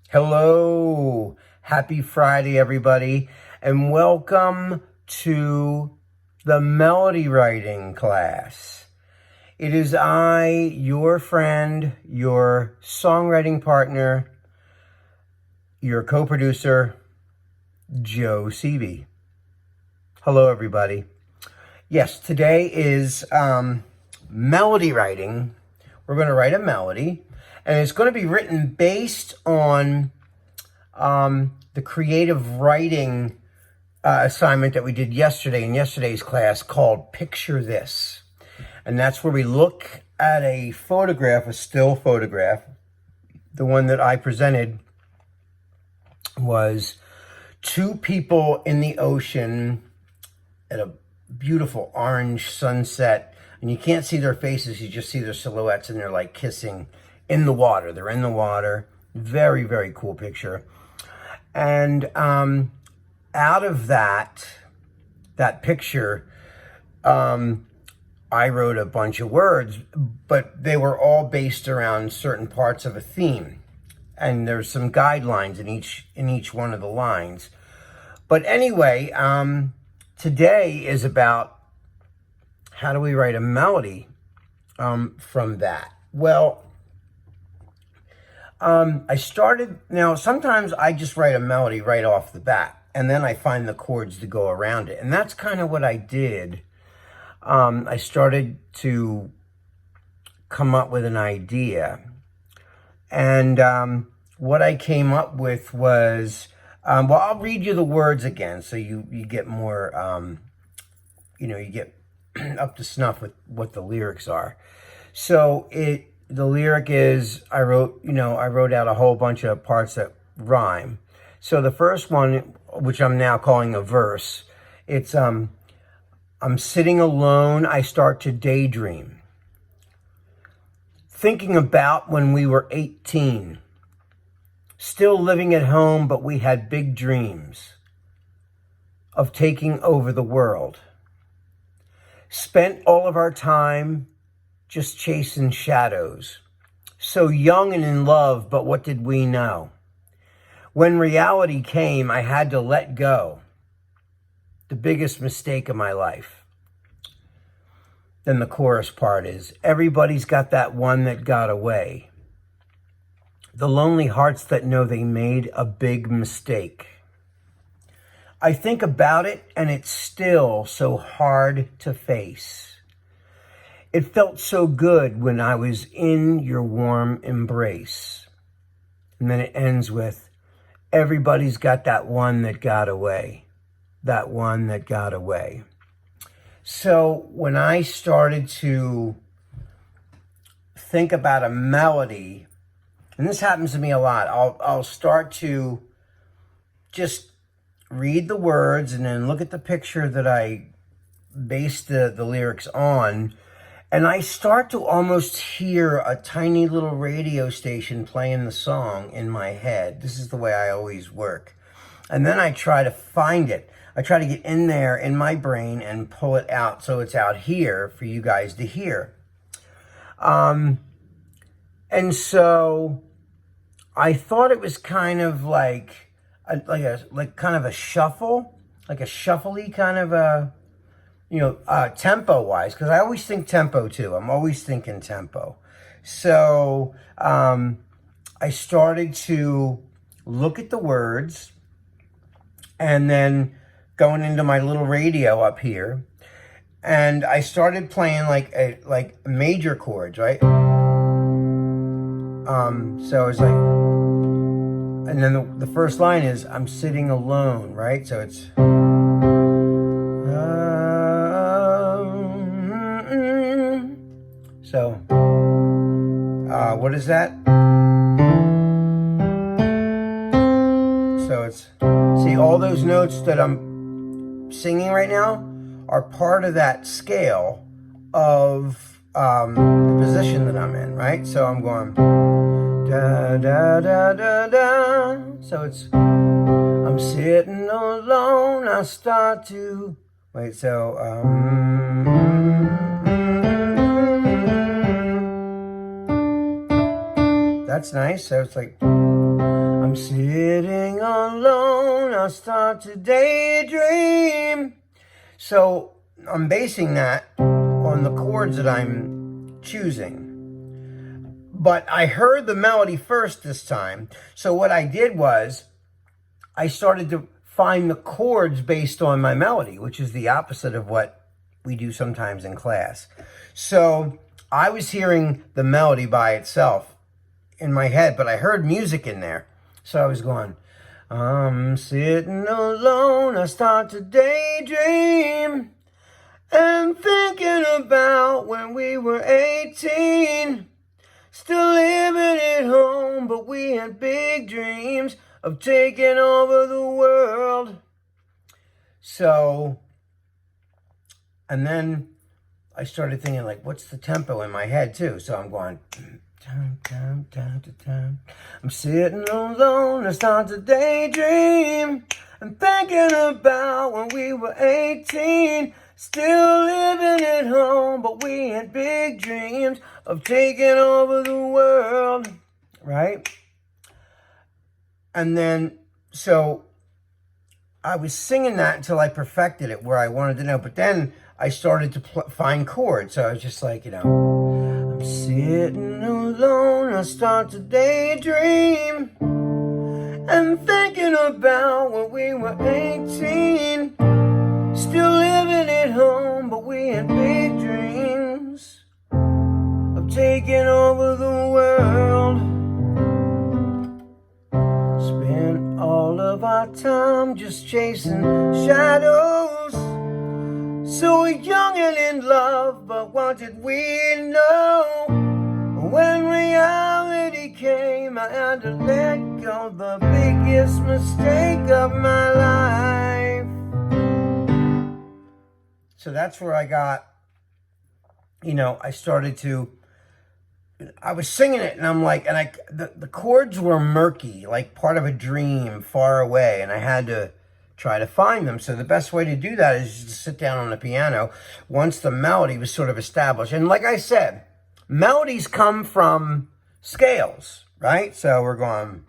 Hello, happy Friday, everybody, and welcome to the melody writing class. It is I, your friend, your songwriting partner, your co-producer, Joe Seavey. Hello, everybody. Yes, today is melody writing. We're going to write a melody, and it's going to be written based on the creative writing assignment that we did yesterday in yesterday's class called Picture This. And that's where we look at a photograph, a still photograph. The one that I presented was two people in the ocean at a beautiful orange sunset. And you can't see their faces, you just see their silhouettes, and they're like kissing in the water. They're in the water. Very, very cool picture. And out of that picture, I wrote a bunch of words, but they were all based around certain parts of a theme. And there's some guidelines in each one of the lines. But anyway, today is about how do we write a melody from that. Well, now sometimes I just write a melody right off the bat, and then I find the chords to go around it. And that's kind of what I did. I started to come up with an idea. And what I came up with was, well, I'll read you the words again so you get more, you get up to snuff with what the lyrics are. So the lyric is, I wrote out a whole bunch of parts that rhyme. So the first one, which I'm now calling a verse, it's, I'm sitting alone, I start to daydream. Thinking about when we were 18. Still living at home, but we had big dreams of taking over the world. Spent all of our time just chasing shadows. So young and in love, but what did we know? When reality came, I had to let go. The biggest mistake of my life. Then the chorus part is, everybody's got that one that got away. The lonely hearts that know they made a big mistake. I think about it and it's still so hard to face. It felt so good when I was in your warm embrace. And then it ends with, everybody's got that one that got away. That one that got away. So when I started to think about a melody, and this happens to me a lot, I'll start to just read the words and then look at the picture that I based the lyrics on, and I start to almost hear a tiny little radio station playing the song in my head. This is the way I always work. And then I try to find it. I try to get in there in my brain and pull it out so it's out here for you guys to hear. And so I thought it was kind of like kind of a shuffle, like a shuffly kind of a, tempo-wise, because I always think tempo too. I'm always thinking tempo. So I started to look at the words, and then going into my little radio up here, and I started playing like major chords, right? So it's like, and then the first line is, I'm sitting alone, right? So it's, so, what is that? So it's, see, all those notes that I'm singing right now are part of that scale of the position that I'm in, right? So I'm going, da, da, da, da, da. So it's, I'm sitting alone, I start to, wait, so, that's nice. So it's like, I'm sitting alone, I start to daydream. So I'm basing that on the chords that I'm choosing. But I heard the melody first this time. So what I did was I started to find the chords based on my melody, which is the opposite of what we do sometimes in class. So I was hearing the melody by itself in my head, but I heard music in there. So I was going, I'm sitting alone, I start to daydream, and thinking about when we were 18. Still living at home, but we had big dreams of taking over the world. So, and then I started thinking, like, what's the tempo in my head, too? So I'm going, I'm sitting alone, I start to daydream, and thinking about when we were 18. Still living at home, but we had big dreams of taking over the world, right? And then, so I was singing that until I perfected it where I wanted to know. But then I started to find chords. So I was just like, I'm sitting alone, I start to daydream, and thinking about when we were 18. Still living at home, but we had big dreams of taking over the world. Spent all of our time just chasing shadows. So young and in love, but what did we know? When reality came, I had to let go. The biggest mistake of my life. So that's where I got, I started to, I was singing it and I'm like, and the chords were murky, like part of a dream far away, and I had to try to find them. So the best way to do that is just to sit down on the piano once the melody was sort of established. And like I said, melodies come from scales, right? So we're going...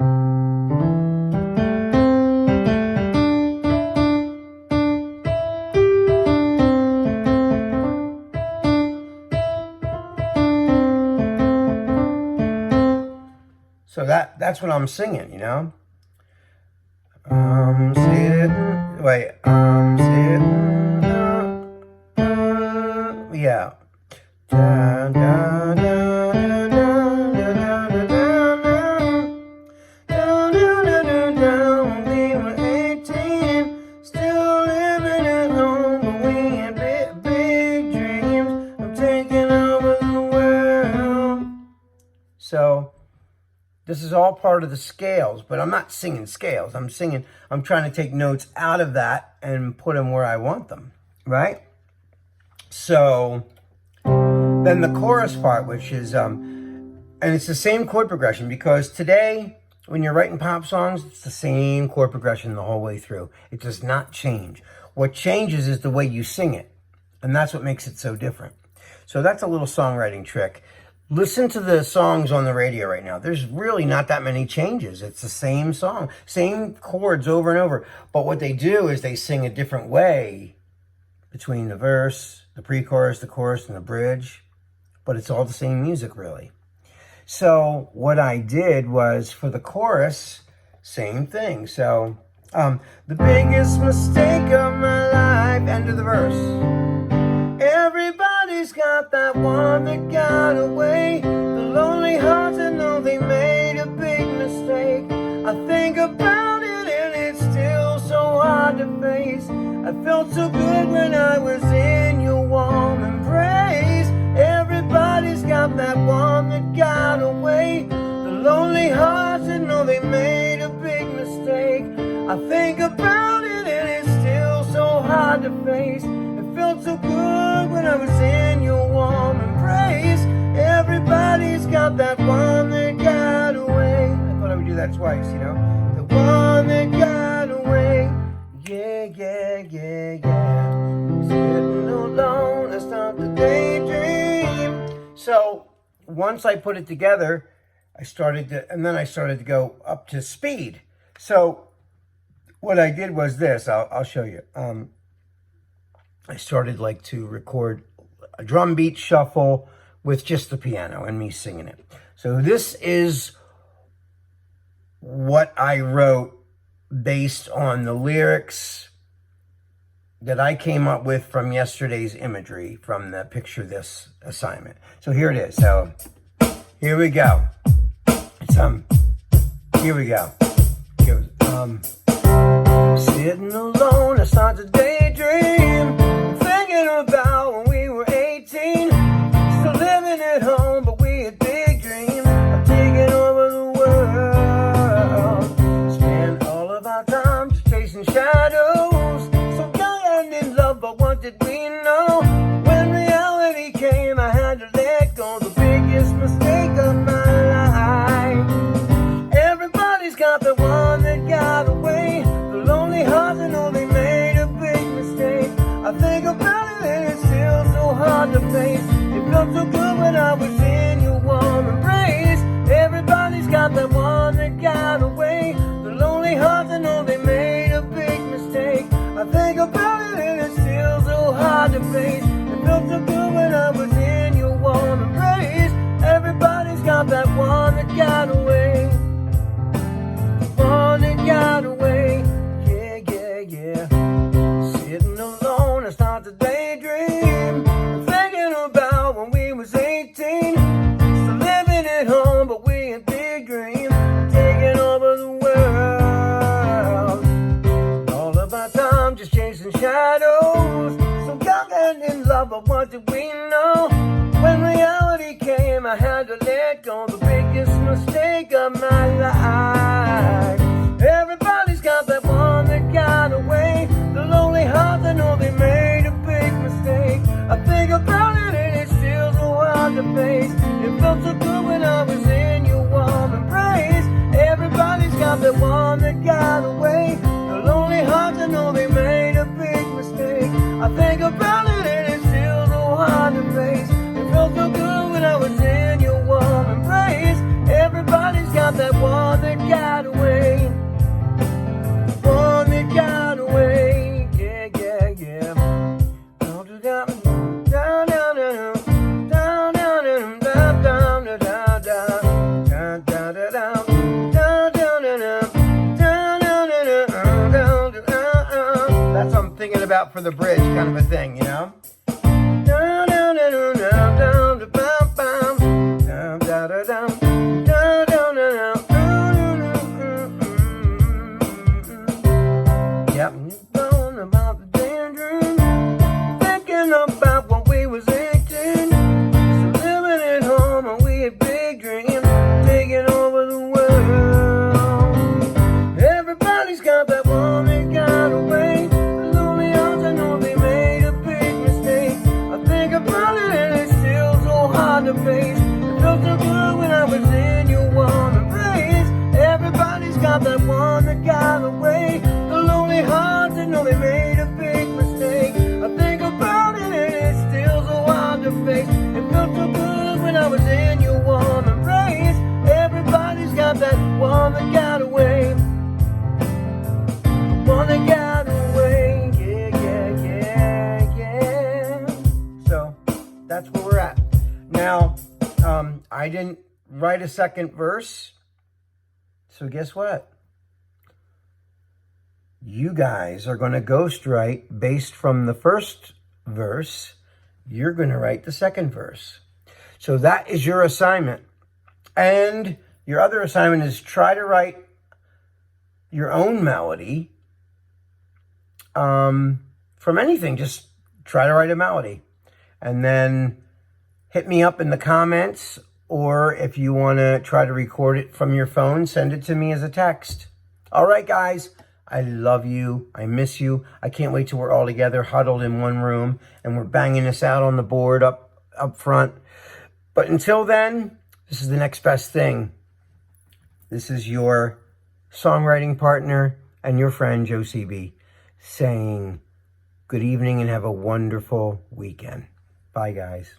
So that's what I'm singing, I'm sitting, yeah. Da, da, da, da, da, da, da, da, we were 18, still living at home, but we had big dreams of taking over the world. So this is all part of the scales, but I'm not singing scales. I'm trying to take notes out of that and put them where I want them, right? So then the chorus part, which is, and it's the same chord progression, because today, when you're writing pop songs, it's the same chord progression the whole way through. It does not change. What changes is the way you sing it, and that's what makes it so different. So that's a little songwriting trick. Listen to the songs on the radio right now. There's really not that many changes. It's the same song, same chords over and over. But what they do is they sing a different way between the verse, the pre-chorus, the chorus, and the bridge. But it's all the same music, really. So what I did was, for the chorus, same thing. So, the biggest mistake of my life, end of the verse. Everybody's got that one that got away. The lonely hearts that know they made a big mistake. I think about it and it's still so hard to face. I felt so good when I was in your warm embrace. Everybody's got that one that got away. The lonely hearts that know they made a big mistake. I think about it and it's still so hard to face. It felt so good when I was in your warm embrace. Everybody's got that one that got away. I thought I would do that twice, The one that got away. Yeah, yeah, yeah, yeah. Sitting alone, I start to daydream. So once I put it together, I started to go up to speed. So what I did was this. I'll show you. I started like to record a drum beat shuffle with just the piano and me singing it. So this is what I wrote based on the lyrics that I came up with from yesterday's imagery from the Picture This assignment. So here it is. So here we go. It's here we go. It goes, sitting alone, I start to daydream, thinking about when we were 18, still living at home, but we had big dreams of taking over the world. Spend all of our time just chasing shadows, so young and in love, but what did we know? When reality came, I had to let go, the biggest mistake of my life. Everybody's got the one that got away, the lonely hearts that know they made a big mistake. I think about it and it's still so hard to face. It felt so good when I was in your warm embrace. Everybody's got that one that got away, the lonely hearts that know they made a big mistake. I think about it and it's still so hard to face. It felt so good when I was in your warm embrace. Everybody's got that one that got away, one that got away. Yeah, yeah, yeah. Sitting alone, I start to daydream, thinking about when we was 18, still living at home, but we had big dreams, taking over the world. All of our time just chasing shadows, so young and in love, but what did we know? When reality came, I had to let go, the biggest mistake of my life. Everybody's got that one that got away, the lonely hearts that know they made a big mistake. I think about it and it's still so hard to face. It felt so good when I was in your warm embrace. Everybody's got that one that got away, the lonely hearts that know they made a big mistake. I think about it and it's still so hard to face. It felt so good when I was in your warm embrace. Everybody's got that one that got away, one that got away. Yeah, yeah, yeah. Down, down, down, down, down, down, down, down, down, down, down, down, down, down. That's what I'm thinking about for the bridge, kind of a thing, you know? Yep, going about the daydream, thinking about when we was 18, still living at home and we had big dreams, taking over the world. Everybody's got that one that got away, the lonely hearts I know they made a big mistake. I think about it and it's still so hard to face. It felt so good when I was in your warm embrace. Everybody's got that one that got away, the lonely hearts that know they made a big mistake. I think about it and it's still so hard to face. It felt so good when I was in your warm embrace. Everybody's got that one that got away, the one that got away. Yeah, yeah, yeah, yeah. So that's where we're at. Now, I didn't write a second verse, so guess what? You guys are going to ghostwrite based from the first verse. You're going to write the second verse. So that is your assignment. And your other assignment is try to write your own melody from anything. Just try to write a melody. And then hit me up in the comments, or if you want to try to record it from your phone, send it to me as a text. All right, guys. I love you. I miss you. I can't wait till we're all together, huddled in one room, and we're banging this out on the board up front. But until then, this is the next best thing. This is your songwriting partner and your friend, Joe CB, saying good evening and have a wonderful weekend. Bye, guys.